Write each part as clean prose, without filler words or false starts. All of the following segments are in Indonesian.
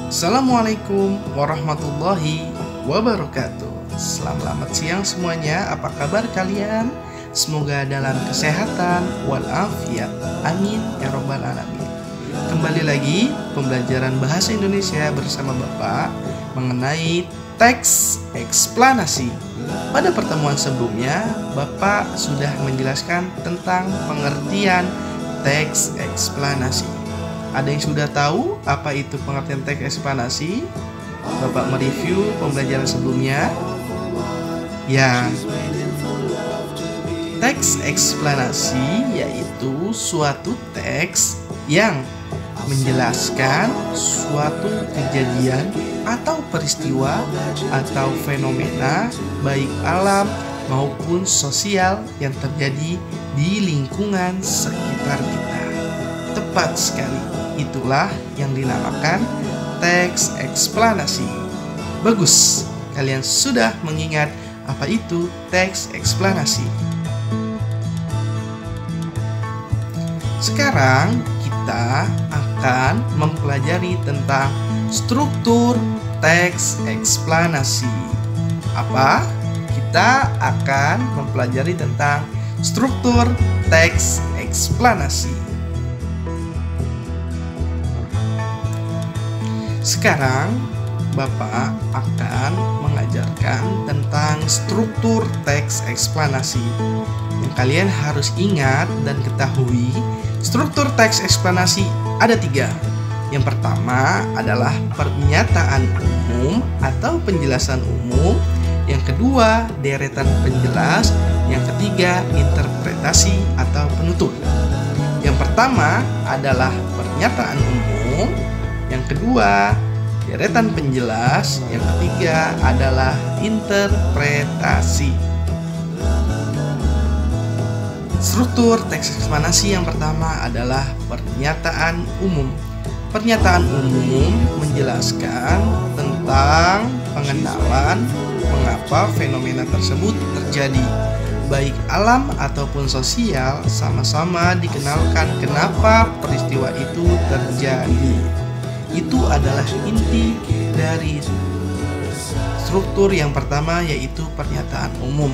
Assalamualaikum warahmatullahi wabarakatuh. Selamat siang semuanya. Apa kabar kalian? Semoga dalam kesehatan walafiat. Amin ya robbal alamin. Kembali lagi pembelajaran bahasa Indonesia bersama Bapak mengenai teks eksplanasi. Pada pertemuan sebelumnya, Bapak sudah menjelaskan tentang pengertian teks eksplanasi. Ada yang sudah tahu apa itu pengertian teks eksplanasi? Bapak mereview pembelajaran sebelumnya. Ya, teks eksplanasi yaitu suatu teks yang menjelaskan suatu kejadian atau peristiwa atau fenomena baik alam maupun sosial yang terjadi di lingkungan sekitar kita. Tepat sekali. Itulah yang dinamakan teks eksplanasi. Bagus, kalian sudah mengingat apa itu teks eksplanasi. Sekarang kita akan mempelajari tentang struktur teks eksplanasi. Apa? Kita akan mempelajari tentang struktur teks eksplanasi. Sekarang Bapak akan mengajarkan tentang struktur teks eksplanasi. Yang kalian harus ingat dan ketahui, struktur teks eksplanasi ada 3. Yang pertama adalah pernyataan umum atau penjelasan umum. Yang kedua, deretan penjelas. Yang ketiga, interpretasi atau penutup. Yang pertama adalah pernyataan umum. Yang kedua, deretan penjelas. Yang ketiga adalah interpretasi. Struktur teks eksplanasi yang pertama adalah pernyataan umum. Pernyataan umum menjelaskan tentang pengenalan mengapa fenomena tersebut terjadi. Baik alam ataupun sosial sama-sama dikenalkan kenapa peristiwa itu terjadi. Itu adalah inti dari struktur yang pertama, yaitu pernyataan umum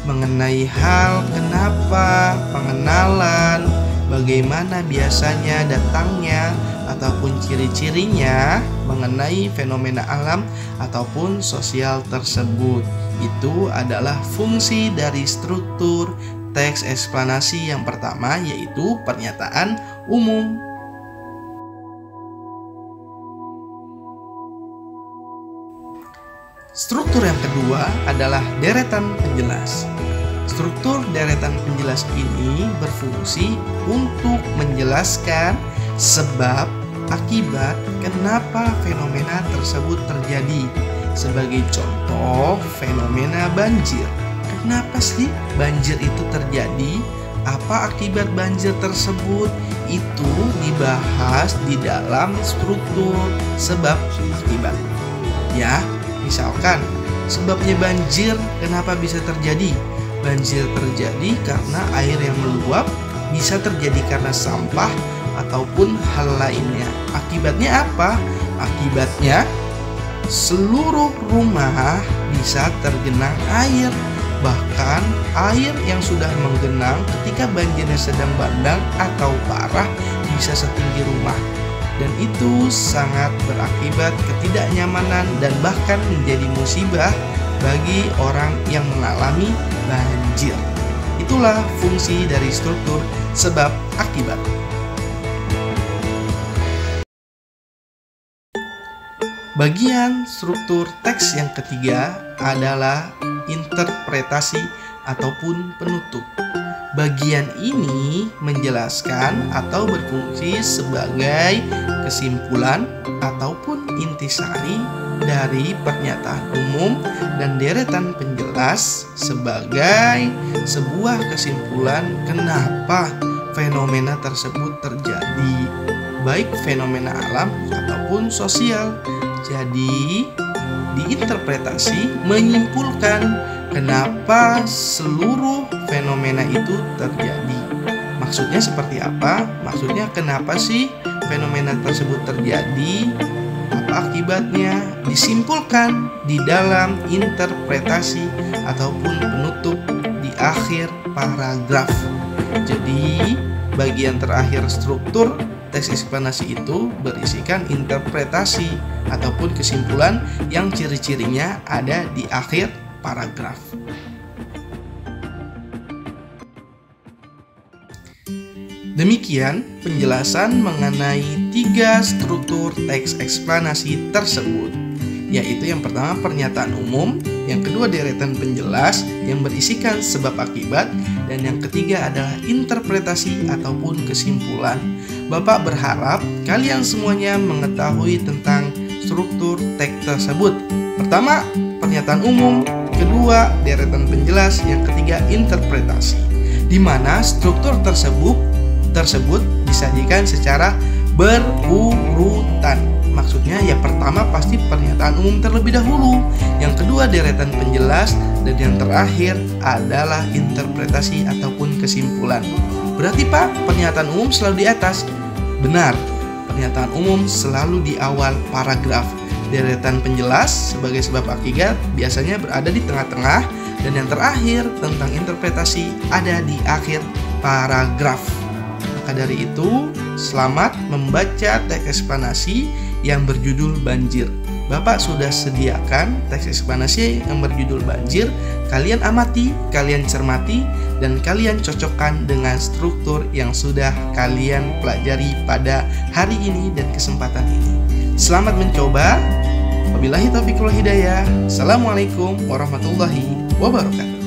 mengenai hal kenapa, pengenalan, bagaimana biasanya datangnya ataupun ciri-cirinya mengenai fenomena alam ataupun sosial tersebut. Itu adalah fungsi dari struktur teks eksplanasi yang pertama, yaitu pernyataan umum. Struktur yang kedua adalah deretan penjelas. Struktur deretan penjelas ini berfungsi untuk menjelaskan sebab akibat kenapa fenomena tersebut terjadi. Sebagai contoh, fenomena banjir. Kenapa sih banjir itu terjadi? Apa akibat banjir tersebut? Itu dibahas di dalam struktur sebab akibat. Ya, misalkan sebabnya banjir kenapa bisa terjadi? Banjir terjadi karena air yang meluap, bisa terjadi karena sampah ataupun hal lainnya. Akibatnya apa? Akibatnya seluruh rumah bisa tergenang air. Bahkan air yang sudah menggenang ketika banjirnya sedang bandang atau parah bisa setinggi rumah. Dan itu sangat berakibat ketidaknyamanan dan bahkan menjadi musibah bagi orang yang mengalami banjir. Itulah fungsi dari struktur sebab akibat. Bagian struktur teks yang ketiga adalah interpretasi ataupun penutup. Bagian ini menjelaskan atau berfungsi sebagai kesimpulan ataupun intisari dari pernyataan umum dan deretan penjelas sebagai sebuah kesimpulan kenapa fenomena tersebut terjadi, baik fenomena alam ataupun sosial. Jadi, diinterpretasi menyimpulkan kenapa seluruh fenomena itu terjadi. Maksudnya seperti apa? Maksudnya kenapa sih fenomena tersebut terjadi? Apa akibatnya disimpulkan di dalam interpretasi ataupun penutup di akhir paragraf. Jadi, bagian terakhir struktur teks eksplanasi itu berisikan interpretasi ataupun kesimpulan yang ciri-cirinya ada di akhir paragraf. Demikian penjelasan mengenai 3 struktur teks eksplanasi tersebut, yaitu yang pertama pernyataan umum, yang kedua deretan penjelas yang berisikan sebab akibat, dan yang ketiga adalah interpretasi ataupun kesimpulan. Bapak berharap kalian semuanya mengetahui tentang struktur teks tersebut. Pertama, pernyataan umum, kedua deretan penjelas, yang ketiga interpretasi, di mana struktur tersebut disajikan secara berurutan. Maksudnya ya pertama pasti pernyataan umum terlebih dahulu, yang kedua deretan penjelas, dan yang terakhir adalah interpretasi ataupun kesimpulan. Berarti Pak, pernyataan umum selalu di atas? Benar, pernyataan umum selalu di awal paragraf. Deretan penjelas sebagai sebab akibat biasanya berada di tengah-tengah, dan yang terakhir tentang interpretasi ada di akhir paragraf. Maka dari itu, selamat membaca teks eksplanasi yang berjudul Banjir. Bapak sudah sediakan teks eksplanasi yang berjudul Banjir. Kalian amati, kalian cermati, dan kalian cocokkan dengan struktur yang sudah kalian pelajari pada hari ini dan kesempatan ini. Selamat mencoba. Wabillahi taufiq wal hidayah. Assalamualaikum warahmatullahi wabarakatuh.